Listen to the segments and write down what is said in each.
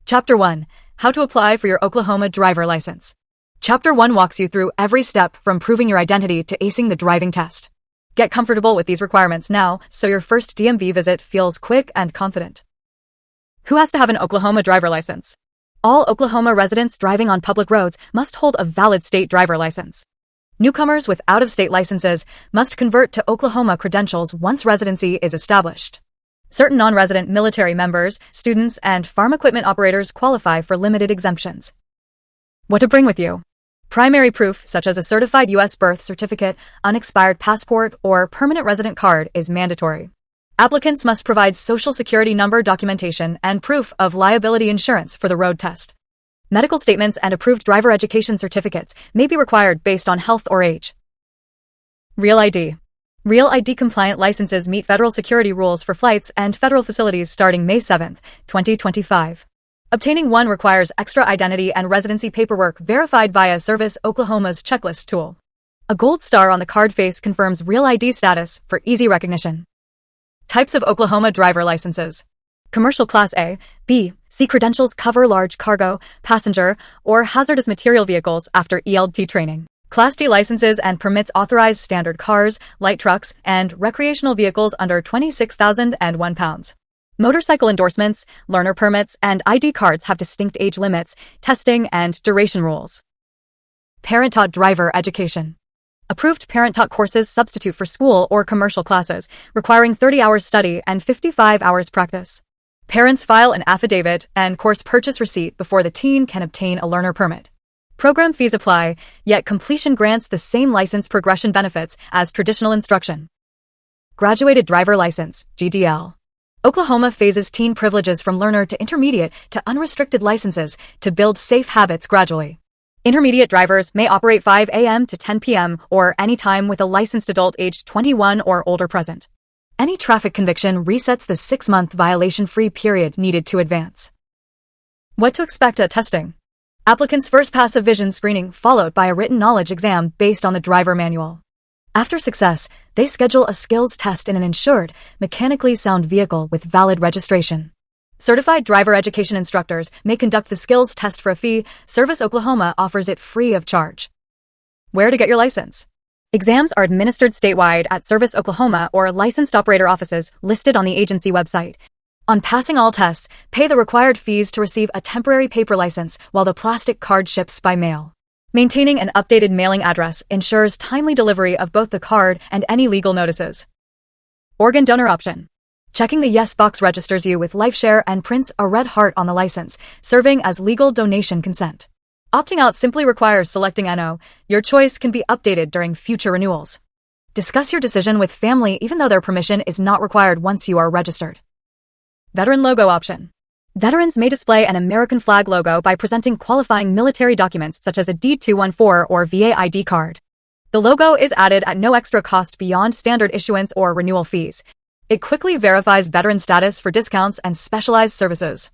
Chapter 1. How to apply for your Oklahoma driver license. Chapter 1 walks you through every step from proving your identity to acing the driving test. Get comfortable with these requirements now so your first DMV visit feels quick and confident. Who has to have an Oklahoma driver license? All Oklahoma residents driving on public roads must hold a valid state driver license. Newcomers with out-of-state licenses must convert to Oklahoma credentials once residency is established. Certain non-resident military members, students, and farm equipment operators qualify for limited exemptions. What to bring with you? Primary proof, such as a certified U.S. birth certificate, unexpired passport, or permanent resident card, is mandatory. Applicants must provide Social Security number documentation and proof of liability insurance for the road test. Medical statements and approved driver education certificates may be required based on health or age. Real ID. Real ID compliant licenses meet federal security rules for flights and federal facilities starting May 7, 2025. Obtaining one requires extra identity and residency paperwork verified via Service Oklahoma's checklist tool. A gold star on the card face confirms Real ID status for easy recognition. Types of Oklahoma driver licenses. Commercial Class A, B, C credentials cover large cargo, passenger, or hazardous material vehicles after ELD training. Class D licenses and permits authorize standard cars, light trucks, and recreational vehicles under 26,001 pounds. Motorcycle endorsements, learner permits, and ID cards have distinct age limits, testing, and duration rules. Parent-taught driver education. Approved parent-taught courses substitute for school or commercial classes, requiring 30 hours study and 55 hours practice. Parents file an affidavit and course purchase receipt before the teen can obtain a learner permit. Program fees apply, yet completion grants the same license progression benefits as traditional instruction. Graduated Driver License, GDL. Oklahoma phases teen privileges from learner to intermediate to unrestricted licenses to build safe habits gradually. Intermediate drivers may operate 5 a.m. to 10 p.m. or any time with a licensed adult aged 21 or older present. Any traffic conviction resets the 6-month violation-free period needed to advance. What to expect at testing. Applicants first pass a vision screening followed by a written knowledge exam based on the driver manual. After success, they schedule a skills test in an insured, mechanically sound vehicle with valid registration. Certified driver education instructors may conduct the skills test for a fee. Service Oklahoma offers it free of charge. Where to get your license? Exams are administered statewide at Service Oklahoma or licensed operator offices listed on the agency website. On passing all tests, pay the required fees to receive a temporary paper license while the plastic card ships by mail. Maintaining an updated mailing address ensures timely delivery of both the card and any legal notices. Organ donor option. Checking the yes box registers you with LifeShare and prints a red heart on the license, serving as legal donation consent. Opting out simply requires selecting NO. Your choice can be updated during future renewals. Discuss your decision with family even though their permission is not required once you are registered. Veteran logo option. Veterans may display an American flag logo by presenting qualifying military documents such as a D-214 or VA ID card. The logo is added at no extra cost beyond standard issuance or renewal fees. It quickly verifies veteran status for discounts and specialized services.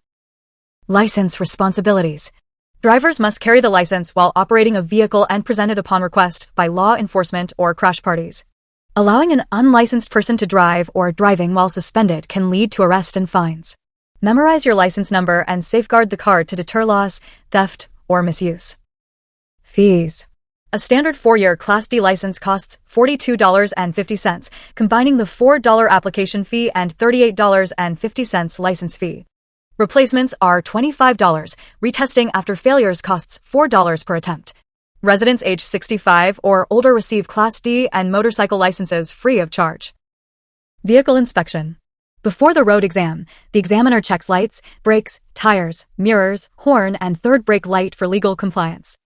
License responsibilities. Drivers must carry the license while operating a vehicle and present it upon request by law enforcement or crash parties. Allowing an unlicensed person to drive or driving while suspended can lead to arrest and fines. Memorize your license number and safeguard the card to deter loss, theft, or misuse. Fees. A standard 4-year Class D license costs $42.50, combining the $4 application fee and $38.50 license fee. Replacements are $25. Retesting after failures costs $4 per attempt. Residents age 65 or older receive Class D and motorcycle licenses free of charge. Vehicle inspection. Before the road exam, the examiner checks lights, brakes, tires, mirrors, horn, and third brake light for legal compliance.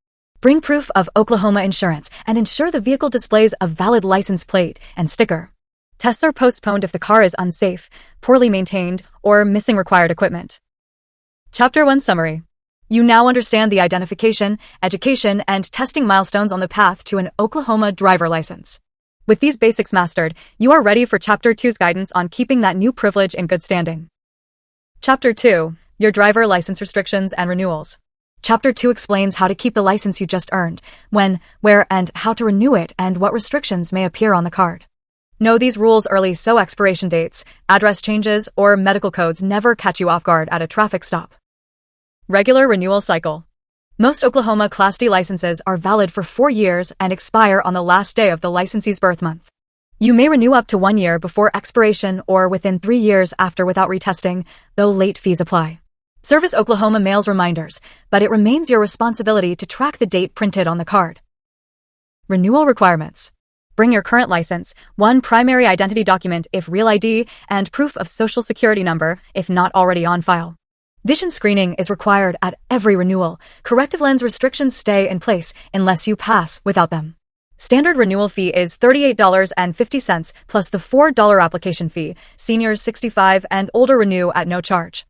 Bring proof of Oklahoma insurance and ensure the vehicle displays a valid license plate and sticker. Tests are postponed if the car is unsafe, poorly maintained, or missing required equipment. Chapter 1 Summary. You now understand the identification, education, and testing milestones on the path to an Oklahoma driver license. With these basics mastered, you are ready for Chapter 2's guidance on keeping that new privilege in good standing. Chapter 2. Your driver license restrictions and renewals. Chapter 2 explains how to keep the license you just earned, when, where, and how to renew it, and what restrictions may appear on the card. Know these rules early so expiration dates, address changes, or medical codes never catch you off guard at a traffic stop. Regular renewal cycle. Most Oklahoma Class D licenses are valid for 4 years and expire on the last day of the licensee's birth month. You may renew up to 1 year before expiration or within 3 years after without retesting, though late fees apply. Service Oklahoma mails reminders, but it remains your responsibility to track the date printed on the card. Renewal requirements. Bring your current license, one primary identity document if real ID, and proof of social security number if not already on file. Vision screening is required at every renewal. Corrective lens restrictions stay in place unless you pass without them. Standard renewal fee is $38.50 plus the $4 application fee. Seniors 65 and older renew at no charge.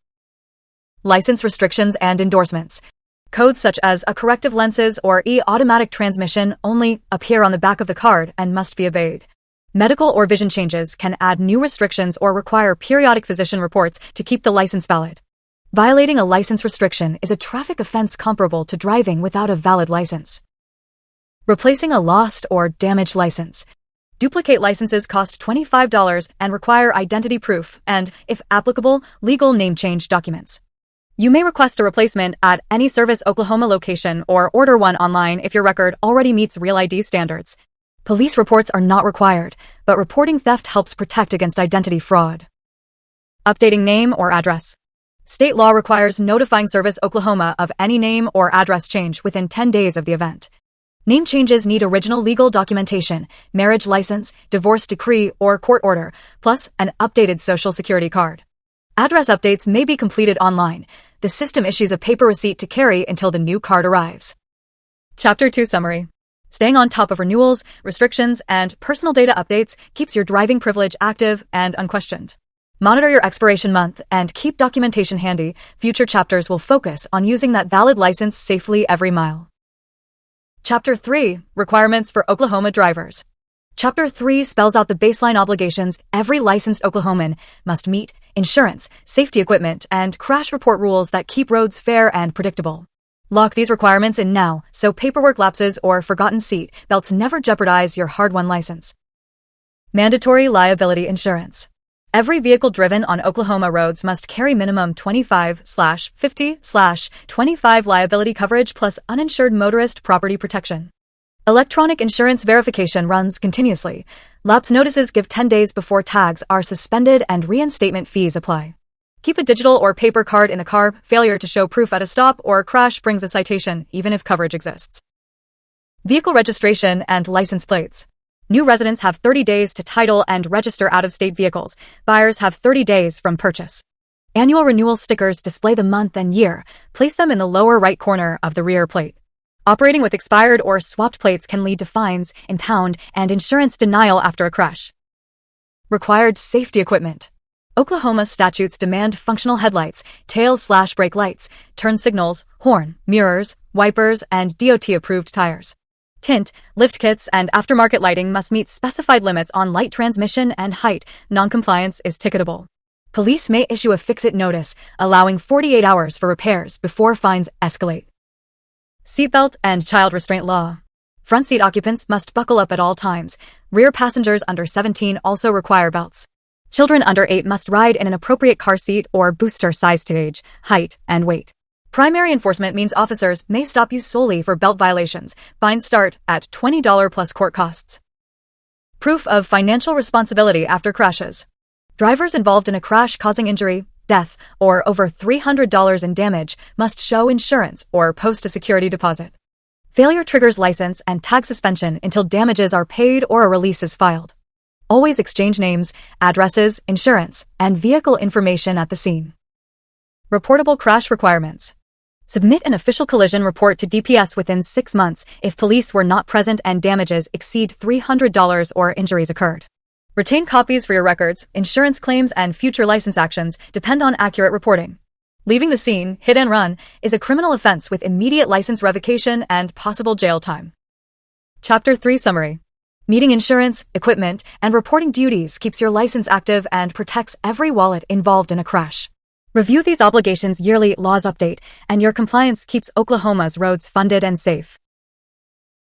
License restrictions and endorsements. Codes such as a corrective lenses or automatic transmission only appear on the back of the card and must be obeyed. Medical or vision changes can add new restrictions or require periodic physician reports to keep the license valid. Violating a license restriction is a traffic offense comparable to driving without a valid license. Replacing a lost or damaged license. Duplicate licenses cost $25 and require identity proof and, if applicable, legal name change documents. You may request a replacement at any Service Oklahoma location or order one online if your record already meets Real ID standards. Police reports are not required, but reporting theft helps protect against identity fraud. Updating name or address. State law requires notifying Service Oklahoma of any name or address change within 10 days of the event. Name changes need original legal documentation, marriage license, divorce decree, or court order, plus an updated social security card. Address updates may be completed online. The system issues a paper receipt to carry until the new card arrives. Chapter 2 Summary. Staying on top of renewals, restrictions, and personal data updates keeps your driving privilege active and unquestioned. Monitor your expiration month and keep documentation handy. Future chapters will focus on using that valid license safely every mile. Chapter 3 Requirements for Oklahoma Drivers. Chapter 3 spells out the baseline obligations every licensed Oklahoman must meet: insurance, safety equipment, and crash report rules that keep roads fair and predictable. Lock these requirements in now so paperwork lapses or forgotten seat belts never jeopardize your hard-won license. Mandatory liability insurance. Every vehicle driven on Oklahoma roads must carry minimum 25/50/25 liability coverage plus uninsured motorist property protection. Electronic insurance verification runs continuously. Lapse notices give 10 days before tags are suspended and reinstatement fees apply. Keep a digital or paper card in the car. Failure to show proof at a stop or crash brings a citation, even if coverage exists. Vehicle registration and license plates. New residents have 30 days to title and register out-of-state vehicles. Buyers have 30 days from purchase. Annual renewal stickers display the month and year. Place them in the lower right corner of the rear plate. Operating with expired or swapped plates can lead to fines, impound, and insurance denial after a crash. Required safety equipment. Oklahoma statutes demand functional headlights, tail/brake lights, turn signals, horn, mirrors, wipers, and DOT-approved tires. Tint, lift kits, and aftermarket lighting must meet specified limits on light transmission and height. Noncompliance is ticketable. Police may issue a fix-it notice, allowing 48 hours for repairs before fines escalate. Seatbelt and child restraint law. Front seat occupants must buckle up at all times. Rear passengers under 17 also require belts. Children under 8 must ride in an appropriate car seat or booster size to age, height, and weight. Primary enforcement means officers may stop you solely for belt violations. Fines start at $20 plus court costs. Proof of financial responsibility after crashes. Drivers involved in a crash causing injury, death, or over $300 in damage must show insurance or post a security deposit. Failure triggers license and tag suspension until damages are paid or a release is filed. Always exchange names, addresses, insurance, and vehicle information at the scene. Reportable crash requirements. Submit an official collision report to DPS within 6 months if police were not present and damages exceed $300 or injuries occurred. Retain copies for your records. Insurance claims and future license actions depend on accurate reporting. Leaving the scene, hit and run, is a criminal offense with immediate license revocation and possible jail time. Chapter 3 Summary. Meeting insurance, equipment, and reporting duties keeps your license active and protects every wallet involved in a crash. Review these obligations yearly. Laws update, and your compliance keeps Oklahoma's roads funded and safe.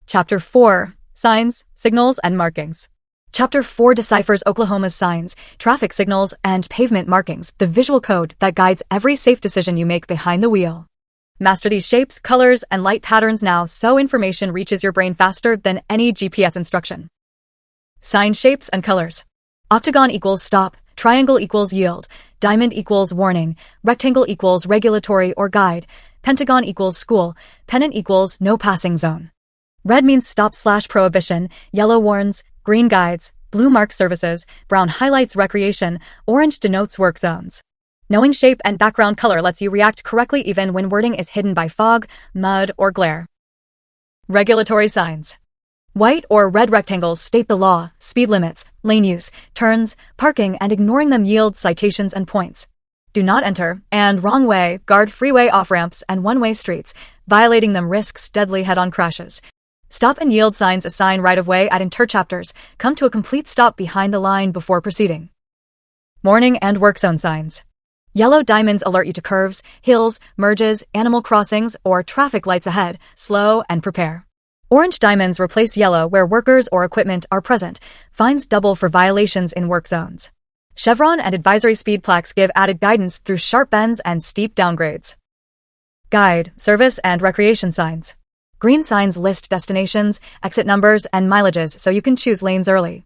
Chapter 4 Signs, Signals, and Markings. Chapter 4 deciphers Oklahoma's signs, traffic signals, and pavement markings, the visual code that guides every safe decision you make behind the wheel. Master these shapes, colors, and light patterns now so information reaches your brain faster than any GPS instruction. Sign shapes and colors. Octagon equals stop, triangle equals yield, diamond equals warning, rectangle equals regulatory or guide, pentagon equals school, pennant equals no passing zone. Red means stop/prohibition, yellow warns, green guides, blue marks services, brown highlights recreation, orange denotes work zones. Knowing shape and background color lets you react correctly even when wording is hidden by fog, mud, or glare. Regulatory signs. White or red rectangles state the law, speed limits, lane use, turns, parking, and ignoring them yields citations and points. Do not enter, and wrong way, guard freeway off-ramps and one-way streets. Violating them risks deadly head-on crashes. Stop and yield signs assign right-of-way at interchapters. Come to a complete stop behind the line before proceeding. Warning and work zone signs. Yellow diamonds alert you to curves, hills, merges, animal crossings, or traffic lights ahead. Slow and prepare. Orange diamonds replace yellow where workers or equipment are present. Fines double for violations in work zones. Chevron and advisory speed plaques give added guidance through sharp bends and steep downgrades. Guide, service, and recreation signs. Green signs list destinations, exit numbers, and mileages so you can choose lanes early.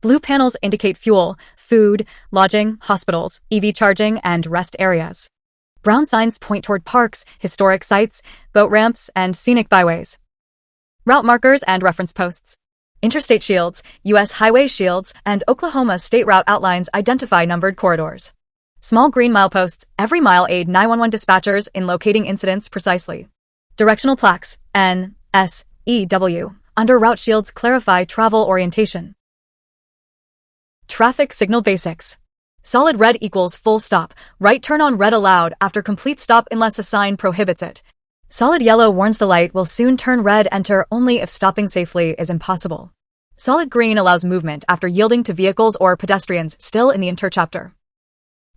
Blue panels indicate fuel, food, lodging, hospitals, EV charging, and rest areas. Brown signs point toward parks, historic sites, boat ramps, and scenic byways. Route markers and reference posts. Interstate shields, U.S. highway shields, and Oklahoma state route outlines identify numbered corridors. Small green mileposts every mile aid 911 dispatchers in locating incidents precisely. Directional plaques, N, S, E, W, under route shields clarify travel orientation. Traffic signal basics. Solid red equals full stop. Right turn on red allowed after complete stop unless a sign prohibits it. Solid yellow warns the light will soon turn red. Enter only if stopping safely is impossible. Solid green allows movement after yielding to vehicles or pedestrians still in the interchapter.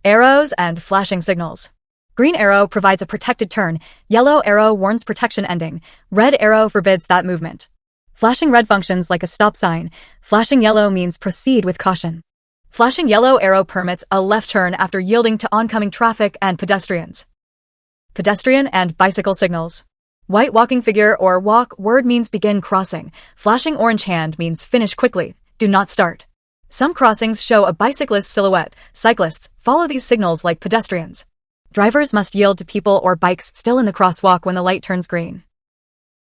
Arrows and flashing signals. Green arrow provides a protected turn. Yellow arrow warns protection ending. Red arrow forbids that movement. Flashing red functions like a stop sign. Flashing yellow means proceed with caution. Flashing yellow arrow permits a left turn after yielding to oncoming traffic and pedestrians. Pedestrian and bicycle signals. White walking figure or walk word means begin crossing. Flashing orange hand means finish quickly. Do not start. Some crossings show a bicyclist silhouette. Cyclists follow these signals like pedestrians. Drivers must yield to people or bikes still in the crosswalk when the light turns green.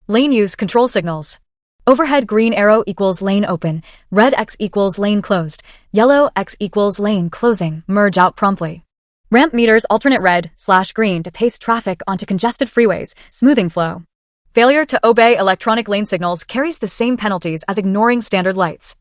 Lane use control signals. Overhead green arrow equals lane open, red X equals lane closed, yellow X equals lane closing, merge out promptly. Ramp meters alternate red/green to pace traffic onto congested freeways, smoothing flow. Failure to obey electronic lane signals carries the same penalties as ignoring standard lights.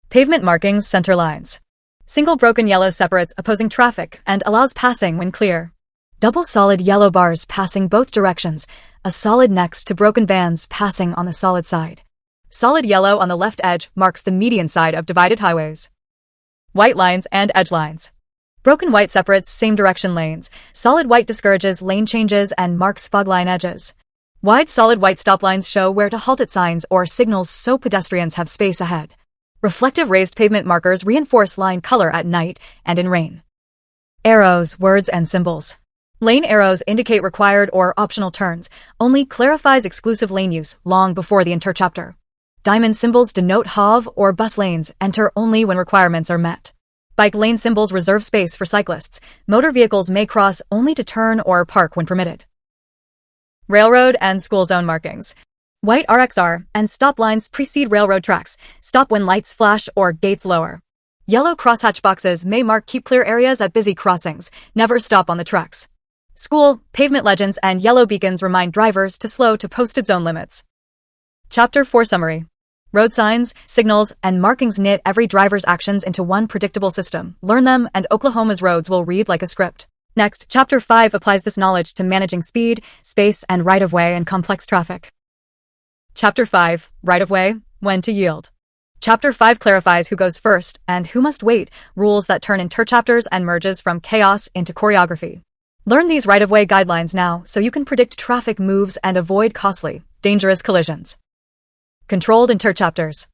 Pavement markings center lines. Single broken yellow separates opposing traffic and allows passing when clear. Double solid yellow bars passing both directions, a solid next to broken vans passing on the solid side. Solid yellow on the left edge marks the median side of divided highways. White lines and edge lines. Broken white separates same direction lanes. Solid white discourages lane changes and marks fog line edges. Wide solid white stop lines show where to halt at signs or signals so pedestrians have space ahead. Reflective raised pavement markers reinforce line color at night and in rain. Arrows, words, and symbols. Lane arrows indicate required or optional turns, only clarifies exclusive lane use long before the interchapter. Diamond symbols denote HOV or bus lanes, enter only when requirements are met. Bike lane symbols reserve space for cyclists. Motor vehicles may cross only to turn or park when permitted. Railroad and school zone markings. White RXR and stop lines precede railroad tracks. Stop when lights flash or gates lower. Yellow crosshatch boxes may mark keep clear areas at busy crossings. Never stop on the tracks. School, pavement legends, and yellow beacons remind drivers to slow to posted zone limits. Chapter 4 Summary. Road signs, signals, and markings knit every driver's actions into one predictable system. Learn them, and Oklahoma's roads will read like a script. Next, Chapter 5 applies this knowledge to managing speed, space, and right-of-way in complex traffic. Chapter 5, Right-of-way, When to Yield. Chapter 5 clarifies who goes first and who must wait, rules that turn interchapters and merges from chaos into choreography. Learn these right-of-way guidelines now so you can predict traffic moves and avoid costly, dangerous collisions. Controlled interchapters.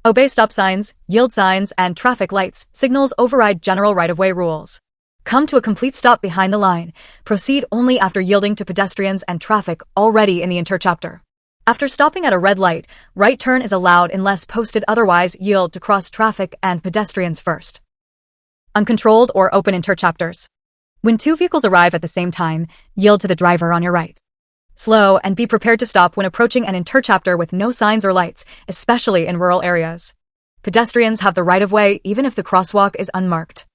Obey stop signs, yield signs, and traffic lights. Signals override general right-of-way rules. Come to a complete stop behind the line. Proceed only after yielding to pedestrians and traffic already in the interchapter. After stopping at a red light, right turn is allowed unless posted otherwise. Yield to cross traffic and pedestrians first. Uncontrolled or open interchapters. When two vehicles arrive at the same time, yield to the driver on your right. Slow and be prepared to stop when approaching an interchapter with no signs or lights, especially in rural areas. Pedestrians have the right of way even if the crosswalk is unmarked.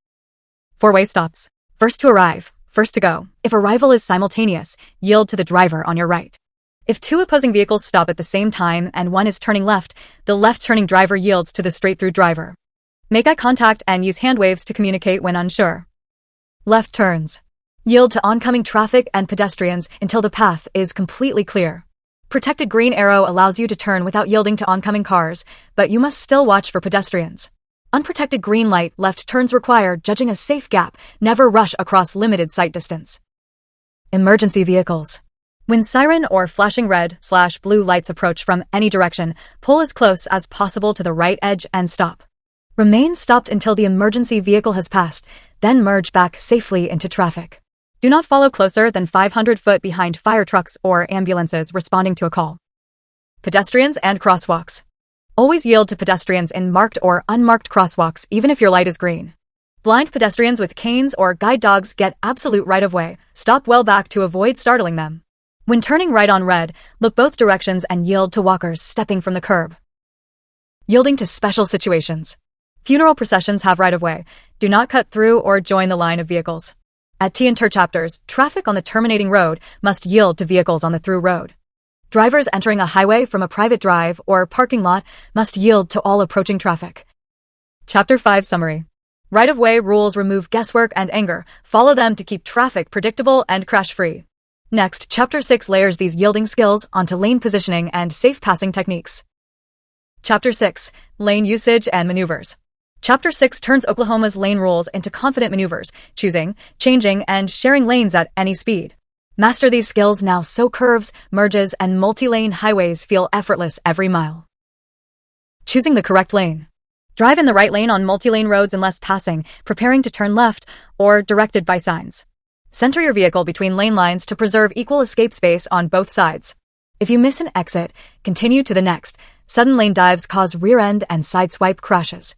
Four-way stops. First to arrive, first to go. If arrival is simultaneous, yield to the driver on your right. If two opposing vehicles stop at the same time and one is turning left, the left-turning driver yields to the straight-through driver. Make eye contact and use hand waves to communicate when unsure. Left turns. Yield to oncoming traffic and pedestrians until the path is completely clear. Protected green arrow allows you to turn without yielding to oncoming cars, but you must still watch for pedestrians. Unprotected green light left turns require judging a safe gap. Never rush across limited sight distance. Emergency vehicles. When siren or flashing red/blue lights approach from any direction, pull as close as possible to the right edge and stop. Remain stopped until the emergency vehicle has passed, then merge back safely into traffic. Do not follow closer than 500 feet behind fire trucks or ambulances responding to a call. Pedestrians and crosswalks. Always yield to pedestrians in marked or unmarked crosswalks even if your light is green. Blind pedestrians with canes or guide dogs get absolute right-of-way. Stop well back to avoid startling them. When turning right on red, look both directions and yield to walkers stepping from the curb. Yielding to special situations. Funeral processions have right-of-way. Do not cut through or join the line of vehicles. At T interchapters, traffic on the terminating road must yield to vehicles on the through road. Drivers entering a highway from a private drive or parking lot must yield to all approaching traffic. Chapter 5 Summary. Right-of-way rules remove guesswork and anger. Follow them to keep traffic predictable and crash-free. Next, Chapter 6 layers these yielding skills onto lane positioning and safe passing techniques. Chapter 6. Lane usage and maneuvers. Chapter 6 turns Oklahoma's lane rules into confident maneuvers, choosing, changing, and sharing lanes at any speed. Master these skills now so curves, merges, and multi-lane highways feel effortless every mile. Choosing the correct lane. Drive in the right lane on multi-lane roads unless passing, preparing to turn left, or directed by signs. Center your vehicle between lane lines to preserve equal escape space on both sides. If you miss an exit, continue to the next. Sudden lane dives cause rear-end and sideswipe crashes.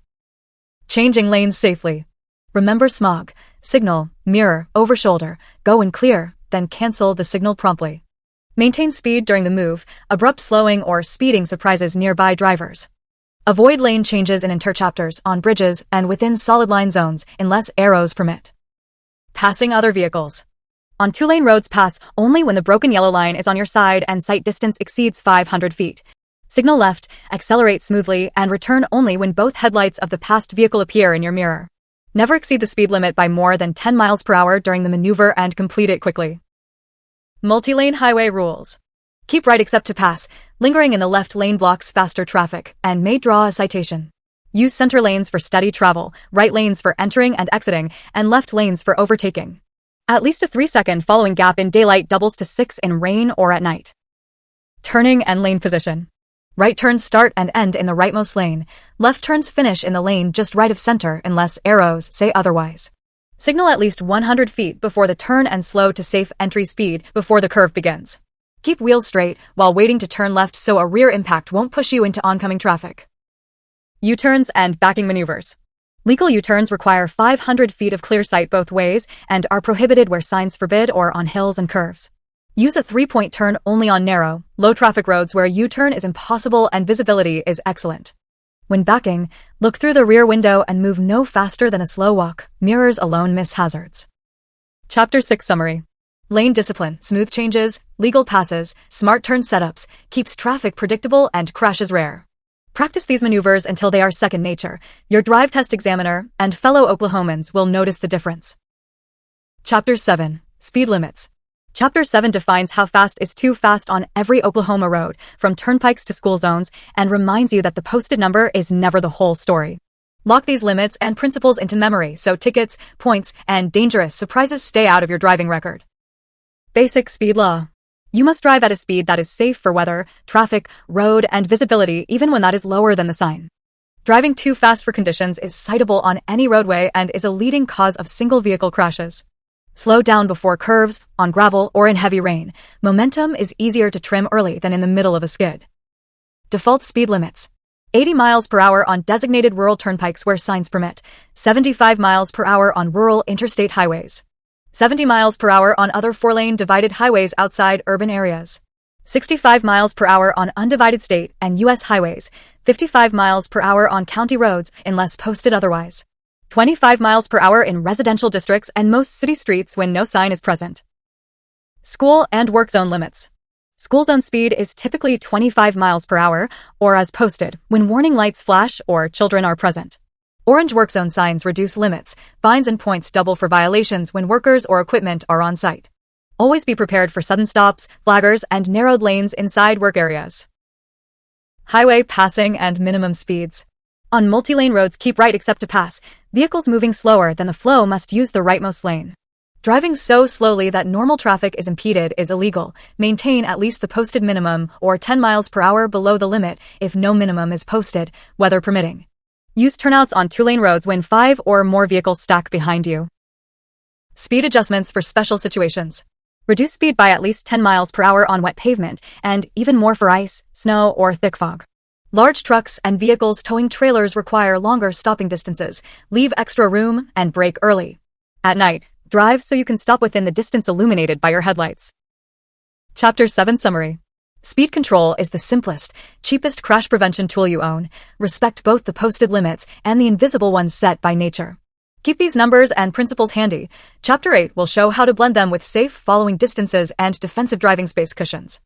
Changing lanes safely. Remember smog, signal, mirror, over shoulder, go when clear, then cancel the signal promptly. Maintain speed during the move. Abrupt slowing or speeding surprises nearby drivers. Avoid lane changes in interchapters, on bridges, and within solid line zones unless arrows permit. Passing other vehicles. On two-lane roads, pass only when the broken yellow line is on your side and sight distance exceeds 500 feet. Signal left, accelerate smoothly, and return only when both headlights of the passed vehicle appear in your mirror. Never exceed the speed limit by more than 10 miles per hour during the maneuver and complete it quickly. Multi-lane highway rules. Keep right except to pass. Lingering in the left lane blocks faster traffic and may draw a citation. Use center lanes for steady travel, right lanes for entering and exiting, and left lanes for overtaking. At least a 3-second following gap in daylight doubles to 6 in rain or at night. Turning and lane position. Right turns start and end in the rightmost lane. Left turns finish in the lane just right of center unless arrows say otherwise. Signal at least 100 feet before the turn and slow to safe entry speed before the curve begins. Keep wheels straight while waiting to turn left so a rear impact won't push you into oncoming traffic. U-turns and backing maneuvers. Legal U-turns require 500 feet of clear sight both ways and are prohibited where signs forbid or on hills and curves. Use a 3-point turn only on narrow, low-traffic roads where U-turn is impossible and visibility is excellent. When backing, look through the rear window and move no faster than a slow walk. Mirrors alone miss hazards. Chapter 6 Summary. Lane discipline, smooth changes, legal passes, smart turn setups, keeps traffic predictable and crashes rare. Practice these maneuvers until they are second nature. Your drive test examiner and fellow Oklahomans will notice the difference. Chapter 7. Speed limits. Chapter 7 defines how fast is too fast on every Oklahoma road, from turnpikes to school zones, and reminds you that the posted number is never the whole story. Lock these limits and principles into memory so tickets, points, and dangerous surprises stay out of your driving record. Basic speed law. You must drive at a speed that is safe for weather, traffic, road, and visibility even when that is lower than the sign. Driving too fast for conditions is citable on any roadway and is a leading cause of single-vehicle crashes. Slow down before curves, on gravel, or in heavy rain. Momentum is easier to trim early than in the middle of a skid. Default speed limits. 80 miles per hour on designated rural turnpikes where signs permit. 75 miles per hour on rural interstate highways. 70 miles per hour on other 4-lane divided highways outside urban areas. 65 miles per hour on undivided state and U.S. highways. 55 miles per hour on county roads unless posted otherwise. 25 miles per hour in residential districts and most city streets when no sign is present. School and work zone limits. School zone speed is typically 25 miles per hour, or as posted, when warning lights flash or children are present. Orange work zone signs reduce limits, fines and points double for violations when workers or equipment are on site. Always be prepared for sudden stops, flaggers, and narrowed lanes inside work areas. Highway passing and minimum speeds. On multi-lane roads, keep right except to pass. Vehicles moving slower than the flow must use the rightmost lane. Driving so slowly that normal traffic is impeded is illegal. Maintain at least the posted minimum or 10 miles per hour below the limit if no minimum is posted, weather permitting. Use turnouts on 2-lane roads when 5 or more vehicles stack behind you. Speed adjustments for special situations. Reduce speed by at least 10 miles per hour on wet pavement, and even more for ice, snow, or thick fog. Large trucks and vehicles towing trailers require longer stopping distances. Leave extra room and brake early. At night, drive so you can stop within the distance illuminated by your headlights. Chapter 7 Summary. Speed control is the simplest, cheapest crash prevention tool you own. Respect both the posted limits and the invisible ones set by nature. Keep these numbers and principles handy. Chapter 8 will show how to blend them with safe following distances and defensive driving space cushions.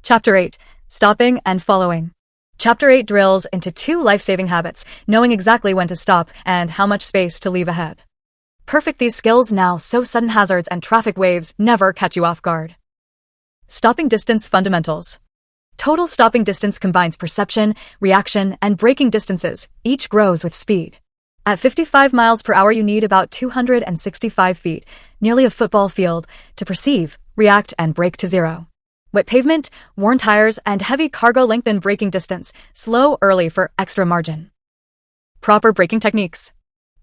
Chapter 8. Stopping and following. Chapter 8 drills into 2 life-saving habits, knowing exactly when to stop and how much space to leave ahead. Perfect these skills now so sudden hazards and traffic waves never catch you off guard. Stopping distance fundamentals. Total stopping distance combines perception, reaction, and braking distances. Each grows with speed. At 55 miles per hour you need about 265 feet, nearly a football field, to perceive, react, and brake to zero. Wet pavement, worn tires, and heavy cargo lengthen braking distance. Slow early for extra margin. Proper braking techniques.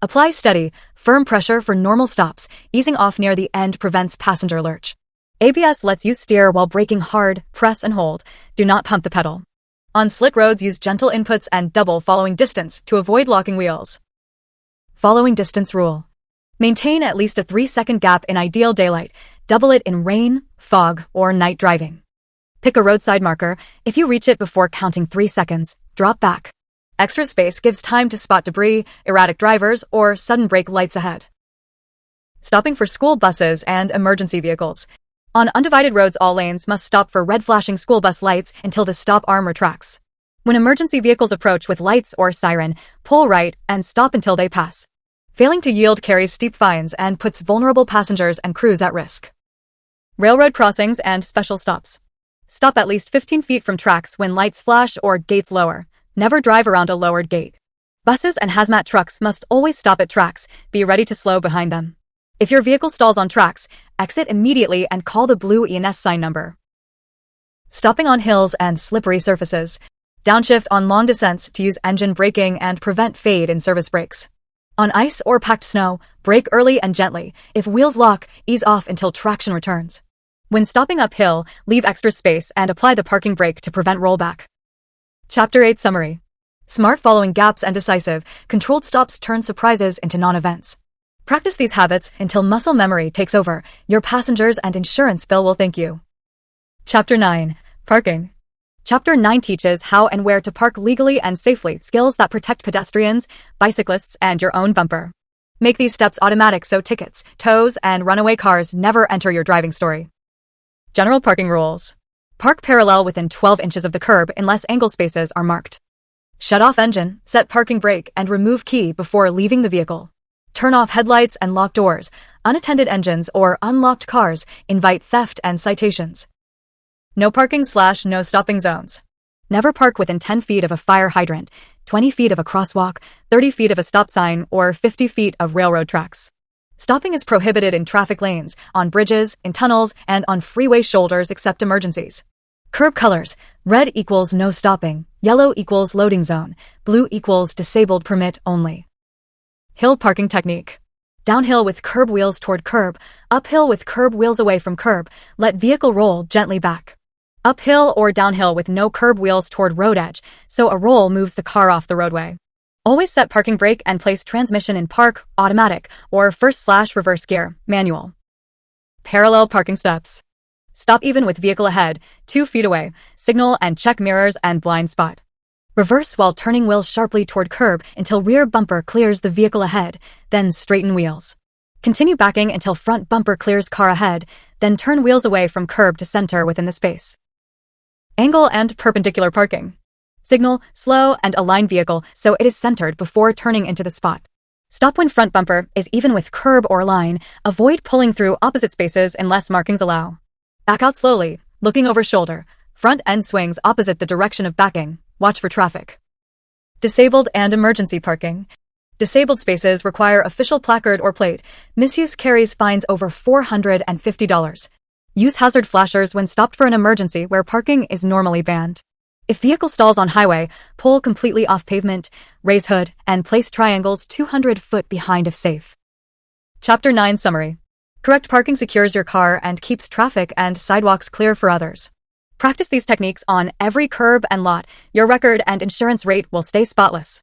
Apply steady, firm pressure for normal stops. Easing off near the end prevents passenger lurch. ABS lets you steer while braking hard, press and hold. Do not pump the pedal. On slick roads, use gentle inputs and double following distance to avoid locking wheels. Following distance rule. Maintain at least a 3-second gap in ideal daylight. Double it in rain, fog, or night driving. Pick a roadside marker. If you reach it before counting 3 seconds, drop back. Extra space gives time to spot debris, erratic drivers, or sudden brake lights ahead. Stopping for school buses and emergency vehicles. On undivided roads, all lanes must stop for red flashing school bus lights until the stop arm retracts. When emergency vehicles approach with lights or siren, pull right and stop until they pass. Failing to yield carries steep fines and puts vulnerable passengers and crews at risk. Railroad crossings and special stops. Stop at least 15 feet from tracks when lights flash or gates lower. Never drive around a lowered gate. Buses and hazmat trucks must always stop at tracks. Be ready to slow behind them. If your vehicle stalls on tracks, exit immediately and call the blue ENS sign number. Stopping on hills and slippery surfaces. Downshift on long descents to use engine braking and prevent fade in service brakes. On ice or packed snow, brake early and gently. If wheels lock, ease off until traction returns. When stopping uphill, leave extra space and apply the parking brake to prevent rollback. Chapter 8 Summary. Smart following gaps and decisive, controlled stops turn surprises into non-events. Practice these habits until muscle memory takes over. Your passengers and insurance bill will thank you. Chapter 9. Parking. Chapter 9 teaches how and where to park legally and safely, skills that protect pedestrians, bicyclists, and your own bumper. Make these steps automatic so tickets, tows, and runaway cars never enter your driving story. General parking rules. Park parallel within 12 inches of the curb unless angle spaces are marked. Shut off engine, set parking brake, and remove key before leaving the vehicle. Turn off headlights and lock doors. Unattended engines or unlocked cars invite theft and citations. No parking / no stopping zones. Never park within 10 feet of a fire hydrant, 20 feet of a crosswalk, 30 feet of a stop sign, or 50 feet of railroad tracks. Stopping is prohibited in traffic lanes, on bridges, in tunnels, and on freeway shoulders except emergencies. Curb colors. Red equals no stopping, yellow equals loading zone, blue equals disabled permit only. Hill parking technique. Downhill with curb wheels toward curb, uphill with curb wheels away from curb, let vehicle roll gently back. Uphill or downhill with no curb wheels toward road edge, so a roll moves the car off the roadway. Always set parking brake and place transmission in park, automatic, or first/reverse gear, manual. Parallel parking steps. Stop even with vehicle ahead, 2 feet away, signal and check mirrors and blind spot. Reverse while turning wheels sharply toward curb until rear bumper clears the vehicle ahead, then straighten wheels. Continue backing until front bumper clears car ahead, then turn wheels away from curb to center within the space. Angle and perpendicular parking. Signal, slow, and align vehicle so it is centered before turning into the spot. Stop when front bumper is even with curb or line. Avoid pulling through opposite spaces unless markings allow. Back out slowly, looking over shoulder. Front end swings opposite the direction of backing. Watch for traffic. Disabled and emergency parking. Disabled spaces require official placard or plate. Misuse carries fines over $450. Use hazard flashers when stopped for an emergency where parking is normally banned. If vehicle stalls on highway, pull completely off pavement, raise hood, and place triangles 200 foot behind if safe. Chapter 9 Summary. Correct parking secures your car and keeps traffic and sidewalks clear for others. Practice these techniques on every curb and lot. Your record and insurance rate will stay spotless.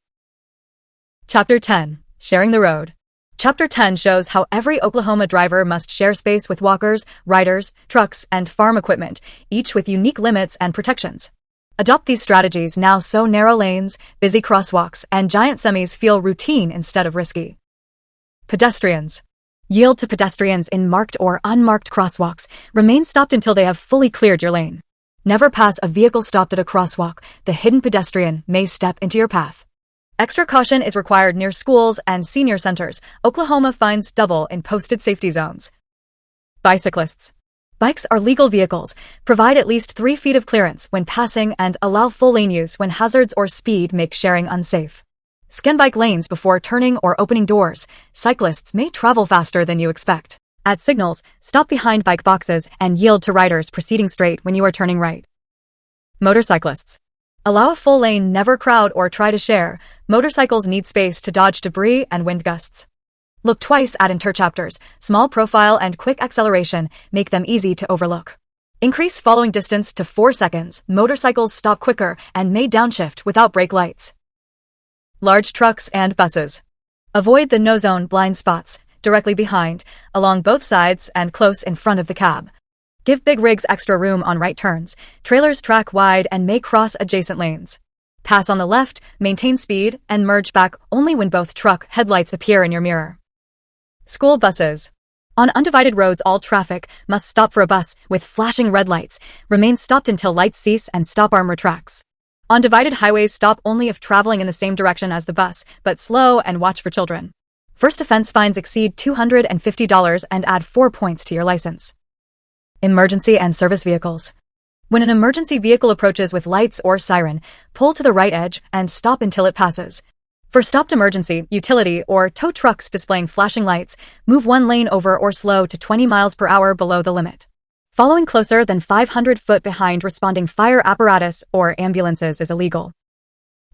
Chapter 10. Sharing the road. Chapter 10 shows how every Oklahoma driver must share space with walkers, riders, trucks, and farm equipment, each with unique limits and protections. Adopt these strategies now so narrow lanes, busy crosswalks, and giant semis feel routine instead of risky. Pedestrians. Yield to pedestrians in marked or unmarked crosswalks. Remain stopped until they have fully cleared your lane. Never pass a vehicle stopped at a crosswalk. The hidden pedestrian may step into your path. Extra caution is required near schools and senior centers. Oklahoma fines double in posted safety zones. Bicyclists. Bikes are legal vehicles. Provide at least 3 feet of clearance when passing and allow full lane use when hazards or speed make sharing unsafe. Scan bike lanes before turning or opening doors. Cyclists may travel faster than you expect. At signals, stop behind bike boxes and yield to riders proceeding straight when you are turning right. Motorcyclists. Allow a full lane, never crowd or try to share. Motorcycles need space to dodge debris and wind gusts. Look twice at interchapters. Small profile and quick acceleration make them easy to overlook. Increase following distance to 4 seconds. Motorcycles stop quicker and may downshift without brake lights. Large trucks and buses. Avoid the no-zone blind spots, directly behind, along both sides, and close in front of the cab. Give big rigs extra room on right turns. Trailers track wide and may cross adjacent lanes. Pass on the left, maintain speed, and merge back only when both truck headlights appear in your mirror. School buses. On undivided roads, all traffic must stop for a bus with flashing red lights. Remain stopped until lights cease and stop arm retracts. On divided highways, stop only if traveling in the same direction as the bus, but slow and watch for children. First offense fines exceed $250 and add 4 points to your license. Emergency and service vehicles. When an emergency vehicle approaches with lights or siren, pull to the right edge and stop until it passes. For stopped emergency, utility, or tow trucks displaying flashing lights, move 1 lane over or slow to 20 miles per hour below the limit. Following closer than 500 foot behind responding fire apparatus or ambulances is illegal.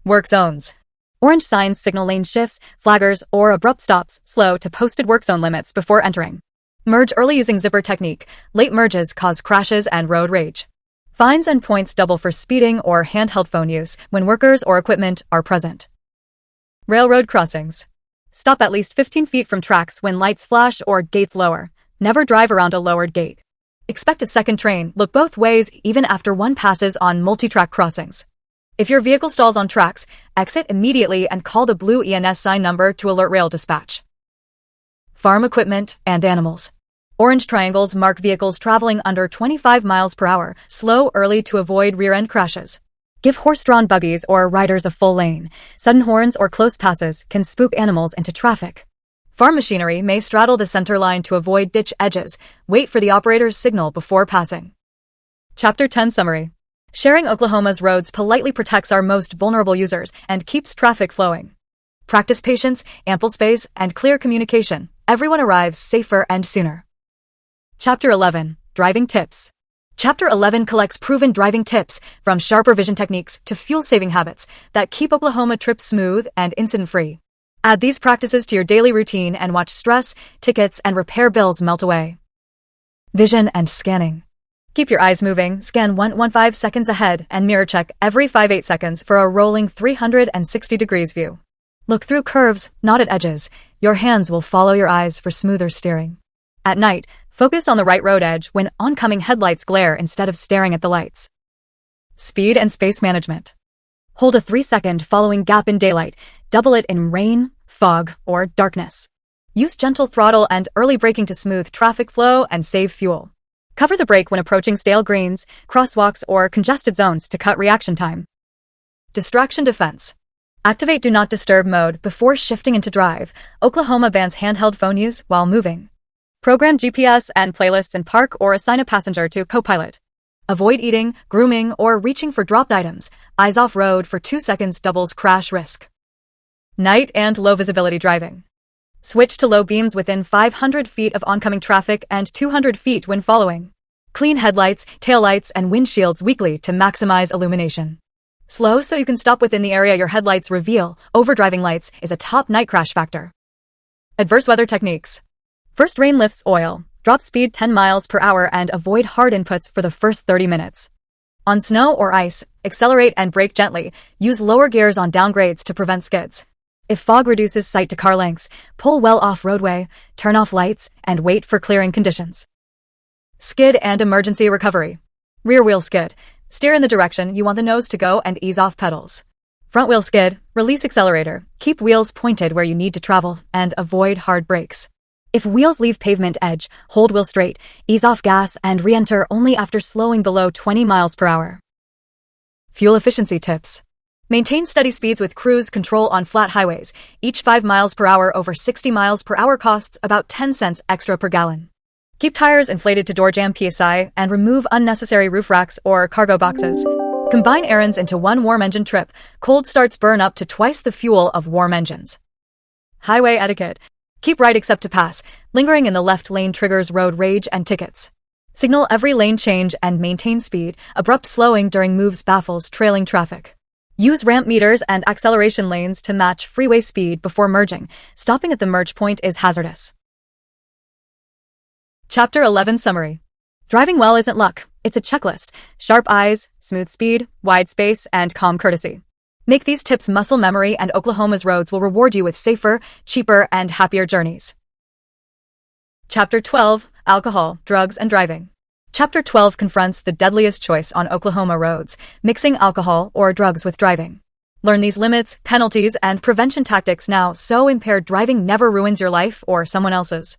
Work zones. Orange signs signal lane shifts, flaggers, or abrupt stops, slow to posted work zone limits before entering. Merge early using zipper technique. Late merges cause crashes and road rage. Fines and points double for speeding or handheld phone use when workers or equipment are present. Railroad crossings. Stop at least 15 feet from tracks when lights flash or gates lower. Never drive around a lowered gate. Expect a second train. Look both ways even after one passes on multi-track crossings. If your vehicle stalls on tracks, exit immediately and call the blue ENS sign number to alert rail dispatch. Farm equipment and animals. Orange triangles mark vehicles traveling under 25 miles per hour. Slow early to avoid rear-end crashes. Give horse-drawn buggies or riders a full lane. Sudden horns or close passes can spook animals into traffic. Farm machinery may straddle the center line to avoid ditch edges. Wait for the operator's signal before passing. Chapter 10 Summary. Sharing Oklahoma's roads politely protects our most vulnerable users and keeps traffic flowing. Practice patience, ample space, and clear communication. Everyone arrives safer and sooner. Chapter 11. Driving Tips. Chapter 11 collects proven driving tips, from sharp revision techniques to fuel-saving habits that keep Oklahoma trips smooth and incident-free. Add these practices to your daily routine and watch stress, tickets, and repair bills melt away. Vision and scanning. Keep your eyes moving, scan 1.15 seconds ahead, and mirror check every 5-8 seconds for a rolling 360 degrees view. Look through curves, not at edges. Your hands will follow your eyes for smoother steering. At night, focus on the right road edge when oncoming headlights glare instead of staring at the lights. Speed and space management. Hold a 3-second following gap in daylight, double it in rain, fog, or darkness. Use gentle throttle and early braking to smooth traffic flow and save fuel. Cover the brake when approaching stale greens, crosswalks, or congested zones to cut reaction time. Distraction defense. Activate Do Not Disturb mode before shifting into drive. Oklahoma bans handheld phone use while moving. Program GPS and playlists in park or assign a passenger to co-pilot. Avoid eating, grooming, or reaching for dropped items. Eyes off road for 2 seconds doubles crash risk. Night and low visibility driving. Switch to low beams within 500 feet of oncoming traffic and 200 feet when following. Clean headlights, taillights, and windshields weekly to maximize illumination. Slow so you can stop within the area your headlights reveal. Overdriving lights is a top night crash factor. Adverse weather techniques. First rain lifts oil. Drop speed 10 miles per hour and avoid hard inputs for the first 30 minutes. On snow or ice, accelerate and brake gently. Use lower gears on downgrades to prevent skids. If fog reduces sight to car lengths, pull well off roadway, turn off lights, and wait for clearing conditions. Skid and emergency recovery. Rear wheel skid. Steer in the direction you want the nose to go and ease off pedals. Front wheel skid. Release accelerator. Keep wheels pointed where you need to travel and avoid hard brakes. If wheels leave pavement edge, hold wheel straight, ease off gas, and re-enter only after slowing below 20 miles per hour. Fuel efficiency tips. Maintain steady speeds with cruise control on flat highways. Each 5 miles per hour over 60 miles per hour costs about 10 cents extra per gallon. Keep tires inflated to door jam PSI and remove unnecessary roof racks or cargo boxes. Combine errands into one warm engine trip. Cold starts burn up to twice the fuel of warm engines. Highway etiquette. Keep right except to pass. Lingering in the left lane triggers road rage and tickets. Signal every lane change and maintain speed. Abrupt slowing during moves baffles trailing traffic. Use ramp meters and acceleration lanes to match freeway speed before merging. Stopping at the merge point is hazardous. Chapter 11 Summary. Driving well isn't luck, it's a checklist. Sharp eyes, smooth speed, wide space, and calm courtesy. Make these tips muscle memory and Oklahoma's roads will reward you with safer, cheaper, and happier journeys. Chapter 12. Alcohol, Drugs, and Driving. Chapter 12 confronts the deadliest choice on Oklahoma roads, mixing alcohol or drugs with driving. Learn these limits, penalties, and prevention tactics now so impaired driving never ruins your life or someone else's.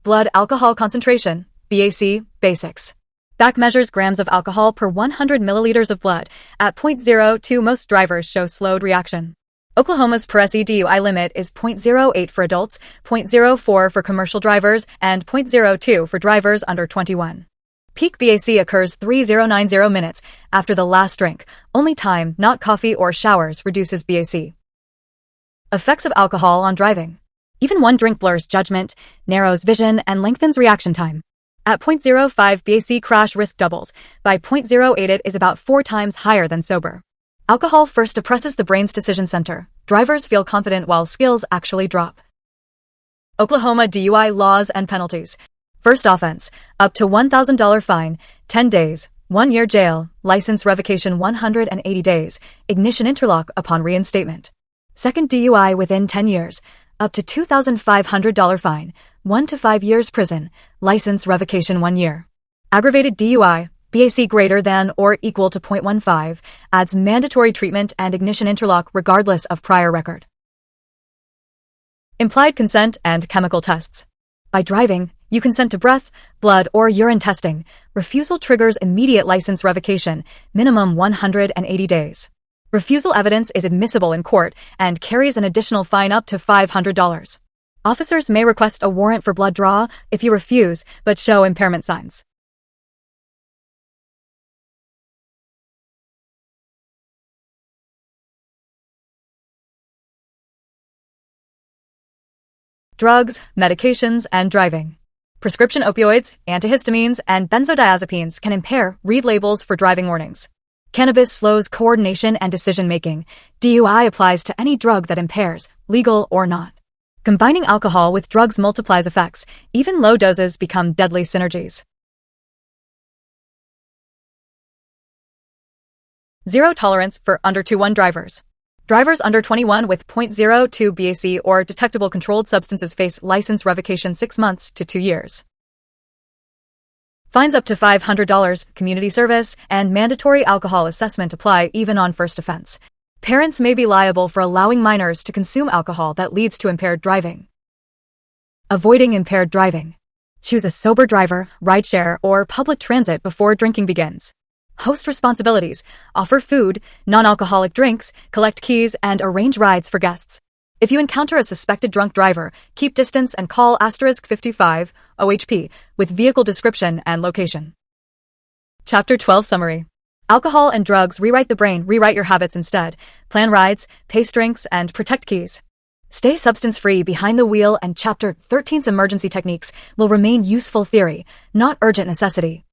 Blood alcohol concentration, BAC, basics. BAC measures grams of alcohol per 100 milliliters of blood. At 0.02, most drivers show slowed reaction. Oklahoma's per SE DUI limit is 0.08 for adults, 0.04 for commercial drivers, and 0.02 for drivers under 21. Peak BAC occurs 3090 minutes after the last drink. Only time, not coffee or showers, reduces BAC. Effects of alcohol on driving. Even one drink blurs judgment, narrows vision, and lengthens reaction time. At 0.05, BAC crash risk doubles. By 0.08, it is about 4 times higher than sober. Alcohol first depresses the brain's decision center. Drivers feel confident while skills actually drop. Oklahoma DUI laws and penalties. First offense, up to $1,000 fine, 10 days, 1 year jail, license revocation 180 days, ignition interlock upon reinstatement. Second DUI within 10 years, up to $2,500 fine, 1 to 5 years prison, license revocation 1 year. Aggravated DUI, BAC greater than or equal to 0.15, adds mandatory treatment and ignition interlock regardless of prior record. Implied consent and chemical tests. By driving, you consent to breath, blood, or urine testing. Refusal triggers immediate license revocation, minimum 180 days. Refusal evidence is admissible in court and carries an additional fine up to $500. Officers may request a warrant for blood draw if you refuse but show impairment signs. Drugs, medications, and driving. Prescription opioids, antihistamines, and benzodiazepines can impair. Read labels for driving warnings. Cannabis slows coordination and decision-making. DUI applies to any drug that impairs, legal or not. Combining alcohol with drugs multiplies effects. Even low doses become deadly synergies. Zero tolerance for under 21 drivers. Drivers under 21 with .02 BAC or detectable controlled substances face license revocation 6 months to 2 years. Fines up to $500, community service, and mandatory alcohol assessment apply even on first offense. Parents may be liable for allowing minors to consume alcohol that leads to impaired driving. Avoiding impaired driving. Choose a sober driver, rideshare, or public transit before drinking begins. Host responsibilities. Offer food, non-alcoholic drinks, collect keys, and arrange rides for guests. If you encounter a suspected drunk driver, keep distance and call *55 OHP with vehicle description and location. Chapter 12 Summary. Alcohol and drugs rewrite the brain. Rewrite your habits instead. Plan rides, pace drinks, and protect keys. Stay substance-free behind the wheel, and Chapter 13's emergency techniques will remain useful theory, not urgent necessity.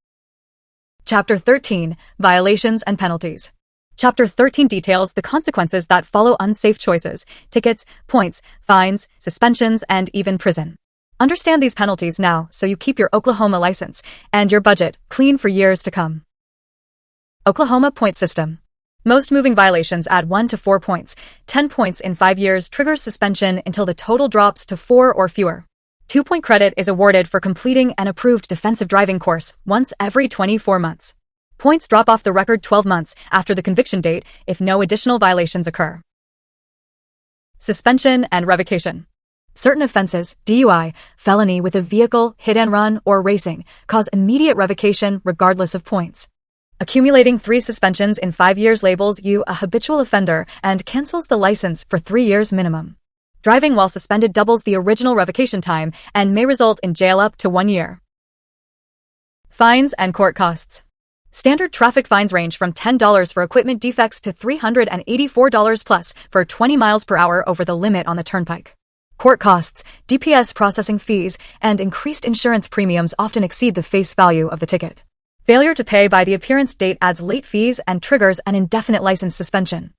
Chapter 13 Violations and Penalties. Chapter 13 details the consequences that follow unsafe choices: tickets, points, fines, suspensions, and even prison. Understand these penalties now so you keep your Oklahoma license and your budget clean for years to come. Oklahoma Point System. Most moving violations add 1 to 4 points. 10 points in 5 years triggers suspension until the total drops to 4 or fewer. 2-point credit is awarded for completing an approved defensive driving course once every 24 months. Points drop off the record 12 months after the conviction date if no additional violations occur. Suspension and revocation. Certain offenses, DUI, felony with a vehicle, hit and run, or racing, cause immediate revocation regardless of points. Accumulating 3 suspensions in 5 years labels you a habitual offender and cancels the license for 3 years minimum. Driving while suspended doubles the original revocation time and may result in jail up to 1 year. Fines and court costs. Standard traffic fines range from $10 for equipment defects to $384 plus for 20 miles per hour over the limit on the turnpike. Court costs, DPS processing fees, and increased insurance premiums often exceed the face value of the ticket. Failure to pay by the appearance date adds late fees and triggers an indefinite license suspension.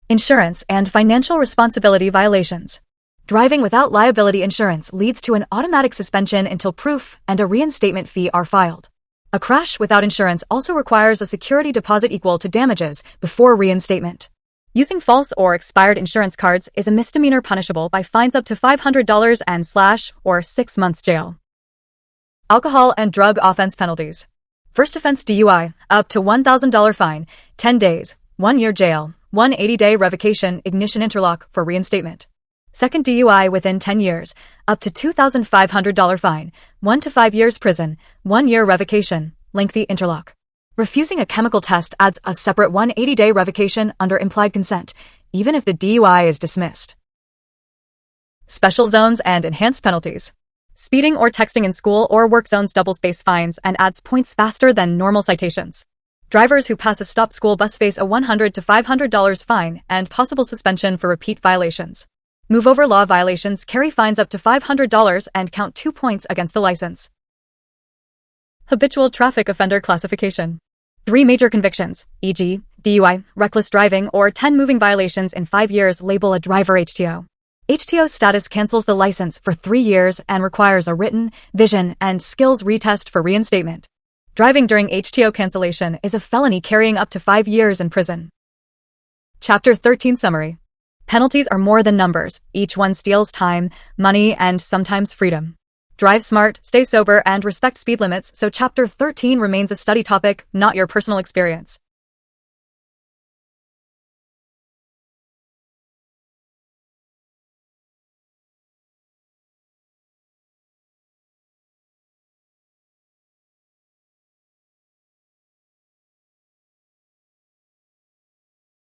Insurance and financial responsibility violations. Driving without liability insurance leads to an automatic suspension until proof and a reinstatement fee are filed. A crash without insurance also requires a security deposit equal to damages before reinstatement. Using false or expired insurance cards is a misdemeanor punishable by fines up to $500 and or 6 months jail. Alcohol and drug offense penalties. First offense DUI, up to $1,000 fine, 10 days, 1 year jail, 180-day revocation, ignition interlock for reinstatement. Second DUI within 10 years, up to $2,500 fine, 1 to 5 years prison, 1 year revocation, lengthy interlock. Refusing a chemical test adds a separate 180-day revocation under implied consent, even if the DUI is dismissed. Special zones and enhanced penalties. Speeding or texting in school or work zones doubles base fines and adds points faster than normal citations. Drivers who pass a stop school bus face a $100 to $500 fine and possible suspension for repeat violations. Move over law violations carry fines up to $500 and count 2 points against the license. Habitual traffic offender classification. 3 major convictions, e.g., DUI, reckless driving, or 10 moving violations in 5 years label a driver HTO. HTO status cancels the license for 3 years and requires a written, vision, and skills retest for reinstatement. Driving during HTO cancellation is a felony carrying up to 5 years in prison. Chapter 13 Summary. Penalties are more than numbers. Each one steals time, money, and sometimes freedom. Drive smart, stay sober, and respect speed limits so Chapter 13 remains a study topic, not your personal experience.